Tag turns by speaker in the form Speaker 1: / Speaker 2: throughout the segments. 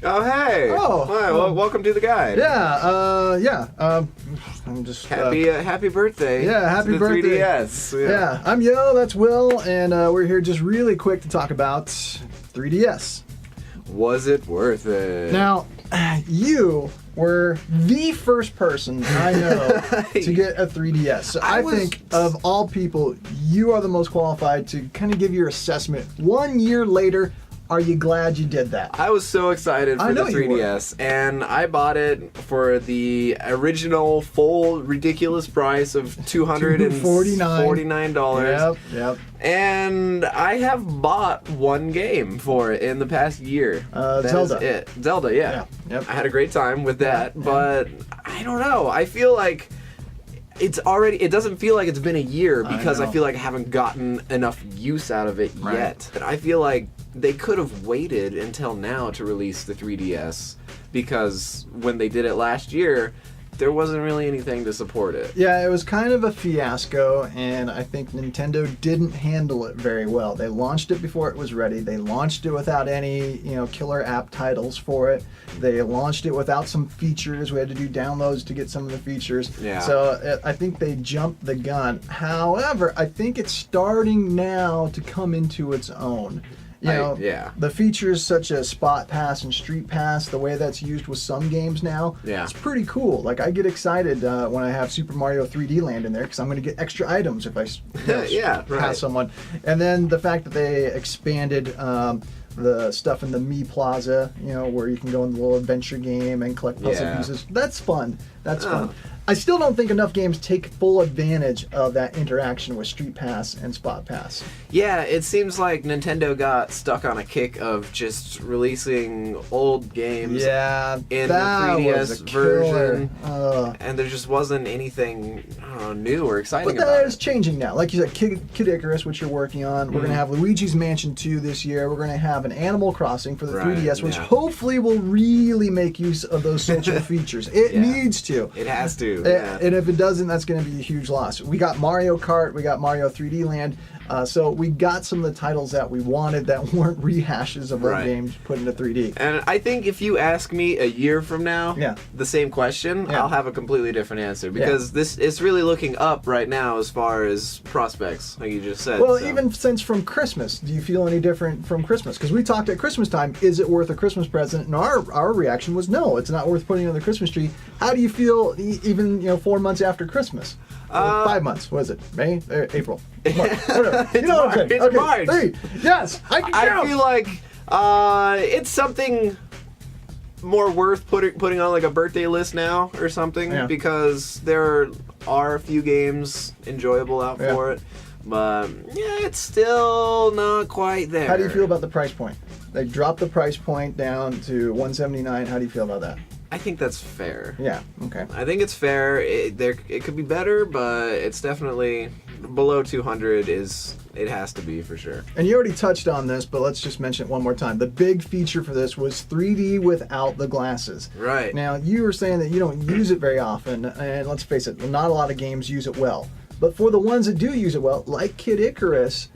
Speaker 1: Oh, hey.
Speaker 2: Oh.
Speaker 1: Hi, well, welcome to the guide.
Speaker 2: I'm just
Speaker 1: Happy birthday.
Speaker 2: Yeah, happy
Speaker 1: to the
Speaker 2: birthday.
Speaker 1: 3DS.
Speaker 2: Yeah, I'm Yo, that's Will, and we're here just really quick to talk about 3DS.
Speaker 1: Was it worth it?
Speaker 2: Now, you were the first person I know to get a 3DS. So I think of all people, you are the most qualified to kind of give your assessment. 1 year later, are you glad you did that?
Speaker 1: I was so excited for the 3DS, and I bought it for the original full ridiculous price of $249.
Speaker 2: Yep.
Speaker 1: And I have bought one game for it in the past year.
Speaker 2: Zelda.
Speaker 1: Is it. Zelda, yeah.
Speaker 2: Yep.
Speaker 1: I had a great time with that, but I don't know. I feel like it doesn't feel like it's been a year because I feel like I haven't gotten enough use out of it yet. But I feel like they could have waited until now to release the 3DS, because when they did it last year, there wasn't really anything to support it.
Speaker 2: Yeah, it was kind of a fiasco, and I think Nintendo didn't handle it very well. They launched it before it was ready. They launched it without any, killer app titles for it. They launched it without some features. We had to do downloads to get some of the features.
Speaker 1: Yeah.
Speaker 2: So I think they jumped the gun. However, I think it's starting now to come into its own. The features such as Spot Pass and Street Pass, the way that's used with some games now, it's pretty cool. Like, I get excited when I have Super Mario 3D Land in there, because I'm going to get extra items if I pass someone. And then the fact that they expanded the stuff in the Mii Plaza, where you can go in the little adventure game and collect puzzle pieces. That's fun. That's fun. I still don't think enough games take full advantage of that interaction with Street Pass and Spot Pass.
Speaker 1: Yeah, it seems like Nintendo got stuck on a kick of just releasing old games in the 3DS version, and there just wasn't anything new or exciting about it.
Speaker 2: But that is changing now. Like you said, Kid Icarus, which you're working on. We're going to have Luigi's Mansion 2 this year. We're going to have an Animal Crossing for the 3DS, which hopefully will really make use of those social features. It needs to.
Speaker 1: It has to.
Speaker 2: And if it doesn't, that's going to be a huge loss. We got Mario Kart, we got Mario 3D Land, so we got some of the titles that we wanted that weren't rehashes of old games put into 3D.
Speaker 1: And I think if you ask me a year from now the same question, I'll have a completely different answer, because this is really looking up right now as far as prospects, like you just said.
Speaker 2: Well, even since from Christmas, do you feel any different from Christmas? Because we talked at Christmas time, is it worth a Christmas present? And our reaction was no, it's not worth putting on the Christmas tree. How do you feel even 4 months after Christmas? 5 months, what is it? May? April? March, whatever.
Speaker 1: It's March. It's March.
Speaker 2: 3. Yes, I can count.
Speaker 1: I feel like it's something more worth putting on like a birthday list now or something, because there are a few games enjoyable out for it. But it's still not quite there.
Speaker 2: How do you feel about the price point? They dropped the price point down to $179. How do you feel about that?
Speaker 1: I think that's fair.
Speaker 2: Yeah, okay.
Speaker 1: I think it's fair. It could be better, but it's definitely below 200 it has to be for sure.
Speaker 2: And you already touched on this, but let's just mention it one more time. The big feature for this was 3D without the glasses.
Speaker 1: Right.
Speaker 2: Now, you were saying that you don't use it very often, and let's face it, not a lot of games use it well. But for the ones that do use it well, like Kid Icarus,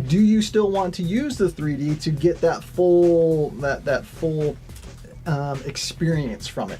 Speaker 2: do you still want to use the 3D to get that full experience from it?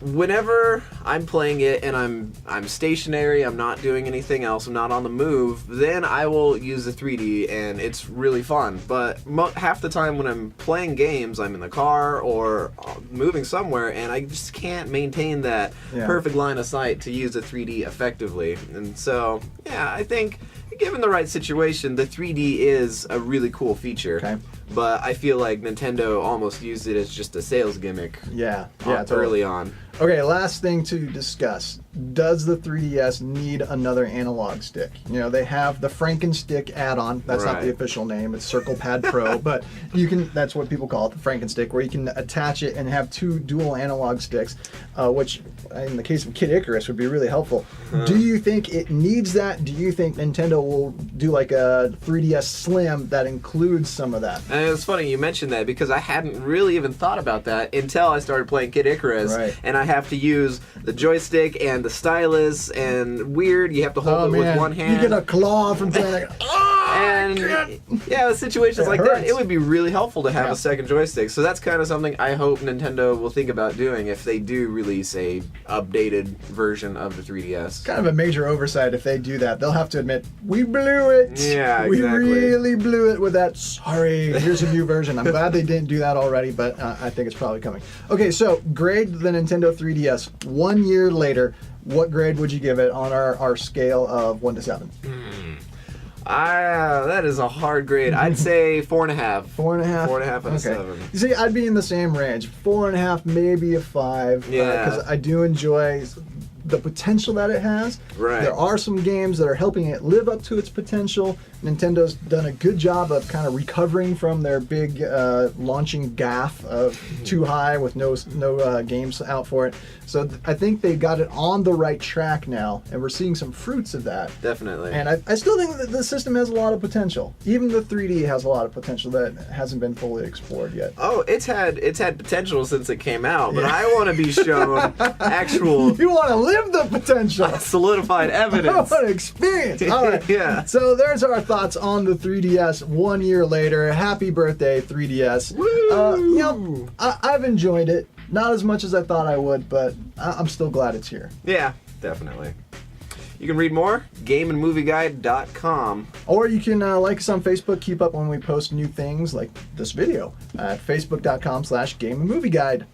Speaker 1: Whenever I'm playing it and I'm stationary, I'm not doing anything else, I'm not on the move, then I will use the 3D and it's really fun. But half the time when I'm playing games, I'm in the car or moving somewhere, and I just can't maintain that perfect line of sight to use the 3D effectively. And so, I think given the right situation, the 3D is a really cool feature. Okay. But I feel like Nintendo almost used it as just a sales gimmick. Early on.
Speaker 2: Okay, last thing to discuss. Does the 3DS need another analog stick? They have the Franken-Stick add-on. That's not the official name. It's Circle Pad Pro, but that's what people call it, the Franken-Stick, where you can attach it and have 2 dual analog sticks, which in the case of Kid Icarus would be really helpful. Do you think it needs that? Do you think Nintendo will do like a 3DS Slim that includes some of that?
Speaker 1: And it's funny you mentioned that, because I hadn't really even thought about that until I started playing Kid Icarus, and I have to use the joystick and the stylus, and you have to hold it with one hand.
Speaker 2: You get a claw from playing like,
Speaker 1: And yeah, with situations like that, it would be really helpful to have a second joystick. So that's kind of something I hope Nintendo will think about doing if they do release a updated version of the 3DS.
Speaker 2: Kind of a major oversight if they do that. They'll have to admit, we blew it.
Speaker 1: Yeah, exactly.
Speaker 2: We really blew it with that. Sorry, here's a new version. I'm glad they didn't do that already, but I think it's probably coming. Okay, so grade the Nintendo 3DS 1 year later. What grade would you give it on our scale of 1 to 7?
Speaker 1: That is a hard grade. I'd say 4.5.
Speaker 2: 4.5?
Speaker 1: 4.5 out of 7.
Speaker 2: You see, I'd be in the same range. 4.5, maybe a 5.
Speaker 1: Yeah.
Speaker 2: Because I do enjoy the potential that it has.
Speaker 1: Right.
Speaker 2: There are some games that are helping it live up to its potential. Nintendo's done a good job of kind of recovering from their big launching gaffe of too high with no games out for it. So I think they got it on the right track now, and we're seeing some fruits of that.
Speaker 1: Definitely.
Speaker 2: And I still think that the system has a lot of potential. Even the 3D has a lot of potential that hasn't been fully explored yet.
Speaker 1: Oh, it's had potential since it came out, but I want to be shown actual.
Speaker 2: You want to live the potential.
Speaker 1: Solidified evidence.
Speaker 2: I want to experience. All right.
Speaker 1: Yeah.
Speaker 2: So there's our thoughts on the 3DS 1 year later. Happy birthday, 3DS.
Speaker 1: Woo!
Speaker 2: I've enjoyed it. Not as much as I thought I would, but I'm still glad it's here.
Speaker 1: Yeah, definitely. You can read more, gameandmovieguide.com.
Speaker 2: Or you can like us on Facebook, keep up when we post new things like this video at facebook.com/gameandmovieguide.